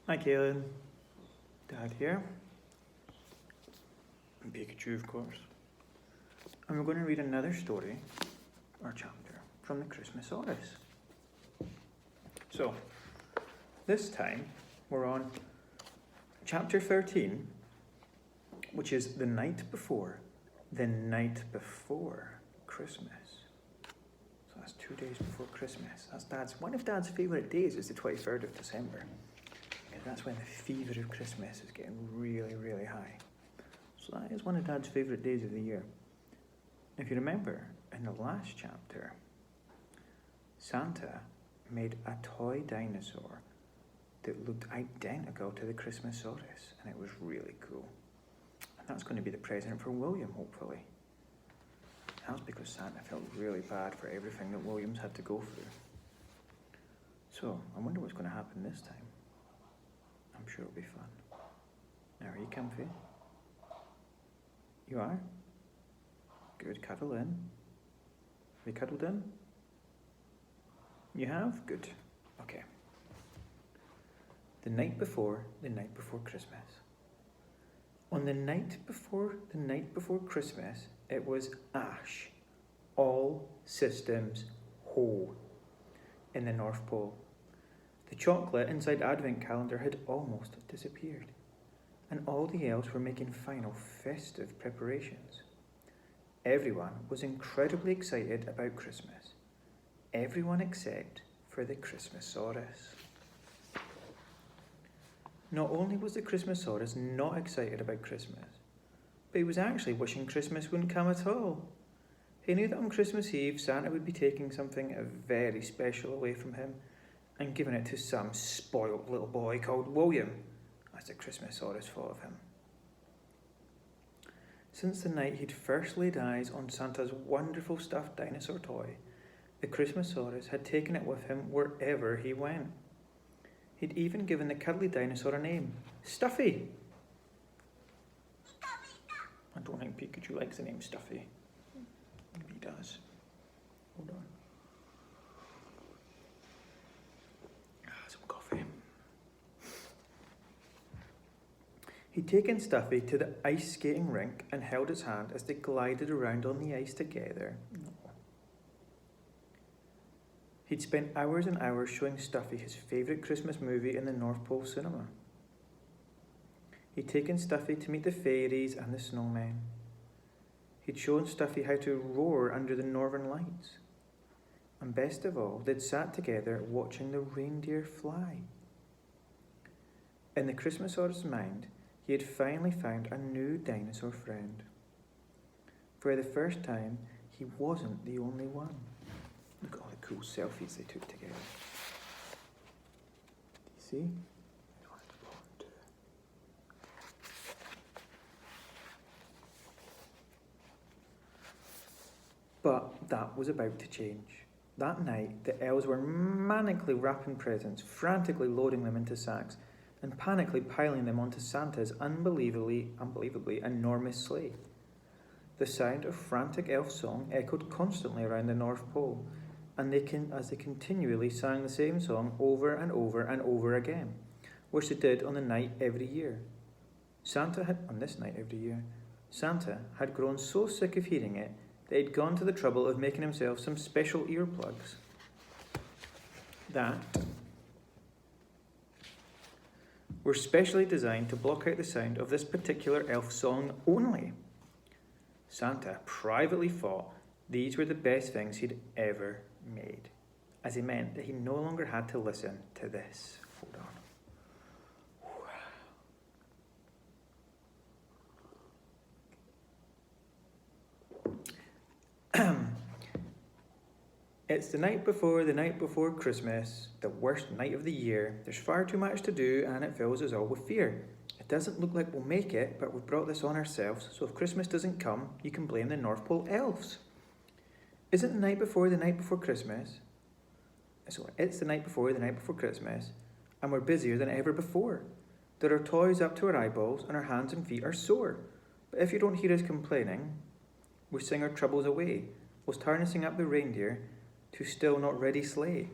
Hi Kaylin, Dad here, and Pikachu of course, and we're going to read another story, or chapter, from the Christmasaurus. So, this time we're on chapter 13, which is the night before Christmas. So that's 2 days before Christmas. That's one of Dad's favourite days is the 23rd of December. That's when the fever of Christmas is getting really, really high. So that is one of Dad's favourite days of the year. If you remember, in the last chapter, Santa made a toy dinosaur that looked identical to the Christmasaurus, and it was really cool. And that's going to be the present for William, hopefully. That's because Santa felt really bad for everything that William's had to go through. So, I wonder what's going to happen this time. I'm sure it'll be fun. Now, are you comfy? You are? Good, cuddle in. Have you cuddled in? You have? Good. Okay. The night before Christmas. On the night before Christmas, it was ash. All systems ho in the North Pole. The chocolate inside Advent calendar had almost disappeared, and all the elves were making final festive preparations. Everyone was incredibly excited about Christmas. Everyone except for the Christmasaurus. Not only was the Christmasaurus not excited about Christmas, but he was actually wishing Christmas wouldn't come at all. He knew that on Christmas Eve, Santa would be taking something very special away from him and giving it to some spoilt little boy called William, as the Christmasaurus thought of him. Since the night he'd first laid eyes on Santa's wonderful stuffed dinosaur toy, the Christmasaurus had taken it with him wherever he went. He'd even given the cuddly dinosaur a name, Stuffy. I don't think Pikachu likes the name Stuffy. Maybe he does. Hold on. Some coffee. He'd taken Stuffy to the ice skating rink and held his hand as they glided around on the ice together. He'd spent hours and hours showing Stuffy his favourite Christmas movie in the North Pole cinema. He'd taken Stuffy to meet the fairies and the snowmen. He'd shown Stuffy how to roar under the northern lights. And best of all, they'd sat together watching the reindeer fly. In the Christmasaurus' mind, he had finally found a new dinosaur friend. For the first time, he wasn't the only one. Look at all the cool selfies they took together. Do you see? But that was about to change. That night, the elves were manically wrapping presents, frantically loading them into sacks, and panically piling them onto Santa's unbelievably enormous sleigh. The sound of frantic elf song echoed constantly around the North Pole, and as they continually sang the same song over and over and over again, which they did on this night every year. Santa had grown so sick of hearing it that he'd gone to the trouble of making himself some special earplugs that were specially designed to block out the sound of this particular elf song only. Santa privately thought these were the best things he'd ever made, as it meant that he no longer had to listen to this. Hold on. It's the night before Christmas, the worst night of the year. There's far too much to do and it fills us all with fear. It doesn't look like we'll make it, but we've brought this on ourselves, so if Christmas doesn't come, you can blame the North Pole elves. Isn't the night before Christmas? So it's the night before Christmas, and we're busier than ever before. There are toys up to our eyeballs and our hands and feet are sore. But if you don't hear us complaining, we sing our troubles away, whilst harnessing up the reindeer to still not ready sleigh.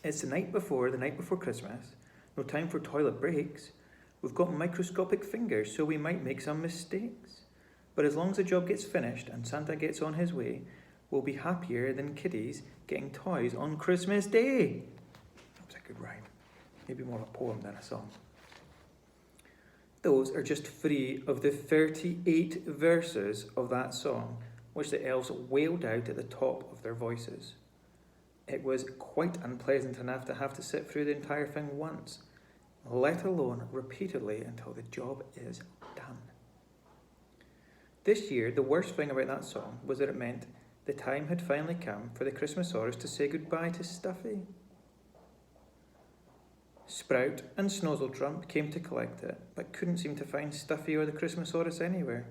It's the night before Christmas, No time for toilet breaks. We've got microscopic fingers, so we might make some mistakes. But as long as the job gets finished and Santa gets on his way, we'll be happier than kiddies getting toys on Christmas Day. That was a good rhyme. Maybe more of a poem than a song. Those are just 3 of the 38 verses of that song, which the elves wailed out at the top of their voices. It was quite unpleasant enough to have to sit through the entire thing once, let alone repeatedly until the job is done. This year, the worst thing about that song was that it meant the time had finally come for the Christmasaurus to say goodbye to Stuffy. Sprout and Snozzletrump came to collect it, but couldn't seem to find Stuffy or the Christmasaurus anywhere.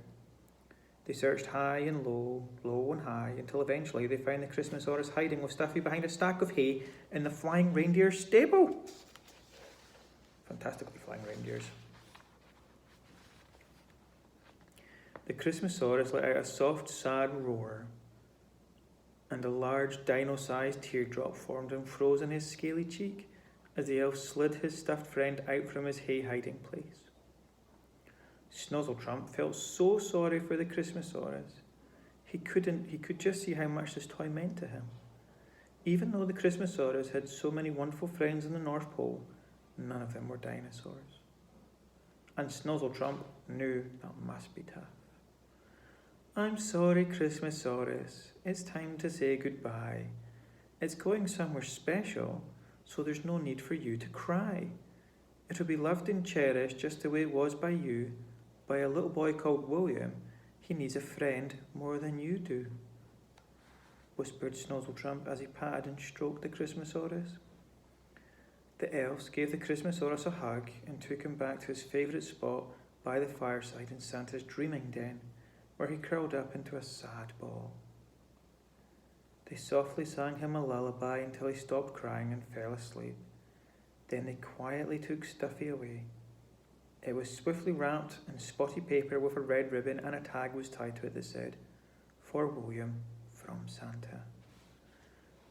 They searched high and low, low and high, until eventually they found the Christmasaurus hiding with Stuffy behind a stack of hay in the flying reindeer stable. Fantastically flying reindeers. The Christmasaurus let out a soft, sad roar, and a large dino-sized teardrop formed and froze in his scaly cheek as the elf slid his stuffed friend out from his hay hiding place. Snozzletrump felt so sorry for the Christmasaurus. He could just see how much this toy meant to him. Even though the Christmasaurus had so many wonderful friends in the North Pole, none of them were dinosaurs. And Snozzletrump knew that must be tough. I'm sorry, Christmasaurus. It's time to say goodbye. It's going somewhere special, so there's no need for you to cry. It'll be loved and cherished just the way it was by you, by a little boy called William. He needs a friend more than you do, whispered Snozzletrump as he patted and stroked the Christmasaurus. The elves gave the Christmasaurus a hug and took him back to his favourite spot by the fireside in Santa's dreaming den, where he curled up into a sad ball. They softly sang him a lullaby until he stopped crying and fell asleep. Then they quietly took Stuffy away. It was swiftly wrapped in spotty paper with a red ribbon, and a tag was tied to it that said, "For William, from Santa."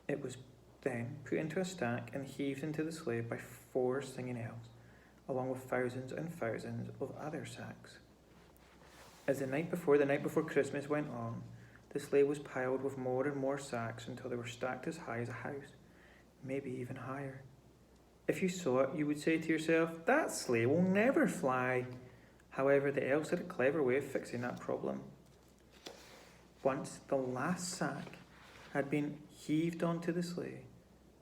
It was then put into a stack and heaved into the sleigh by 4 singing elves, along with thousands and thousands of other sacks. As the night before Christmas went on, the sleigh was piled with more and more sacks until they were stacked as high as a house, maybe even higher. If you saw it, you would say to yourself, that sleigh will never fly. However, the elves had a clever way of fixing that problem. Once the last sack had been heaved onto the sleigh,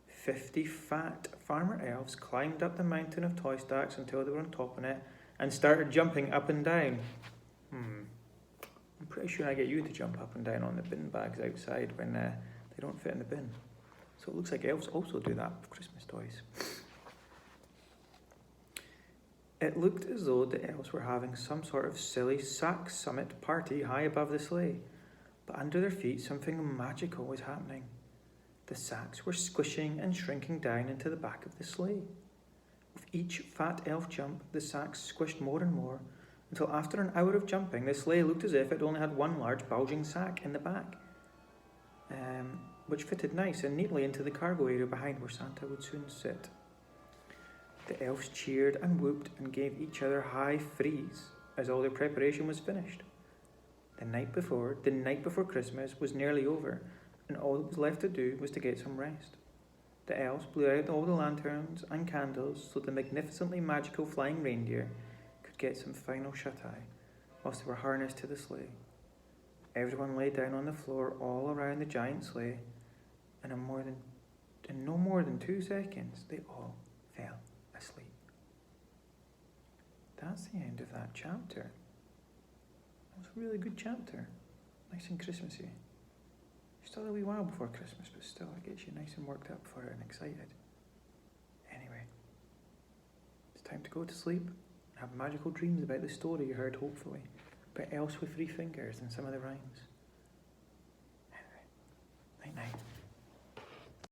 50 fat farmer elves climbed up the mountain of toy stacks until they were on top of it and started jumping up and down. I'm pretty sure I get you to jump up and down on the bin bags outside when they don't fit in the bin. So it looks like elves also do that with Christmas toys. It looked as though the elves were having some sort of silly sack summit party high above the sleigh, but under their feet something magical was happening. The sacks were squishing and shrinking down into the back of the sleigh. With each fat elf jump, the sacks squished more and more, until after an hour of jumping, the sleigh looked as if it only had one large bulging sack in the back, which fitted nice and neatly into the cargo area behind where Santa would soon sit. The elves cheered and whooped and gave each other high threes as all their preparation was finished. The night before Christmas was nearly over, and all that was left to do was to get some rest. The elves blew out all the lanterns and candles so the magnificently magical flying reindeer could get some final shut-eye whilst they were harnessed to the sleigh. Everyone lay down on the floor all around the giant sleigh, and in no more than 2 seconds, they all fell asleep. That's the end of that chapter. It was a really good chapter. Nice and Christmassy. Still a wee while before Christmas, but still it gets you nice and worked up for it and excited. Anyway, it's time to go to sleep and have magical dreams about the story you heard, hopefully, about elves with 3 fingers and some of the rhymes. Anyway, night-night.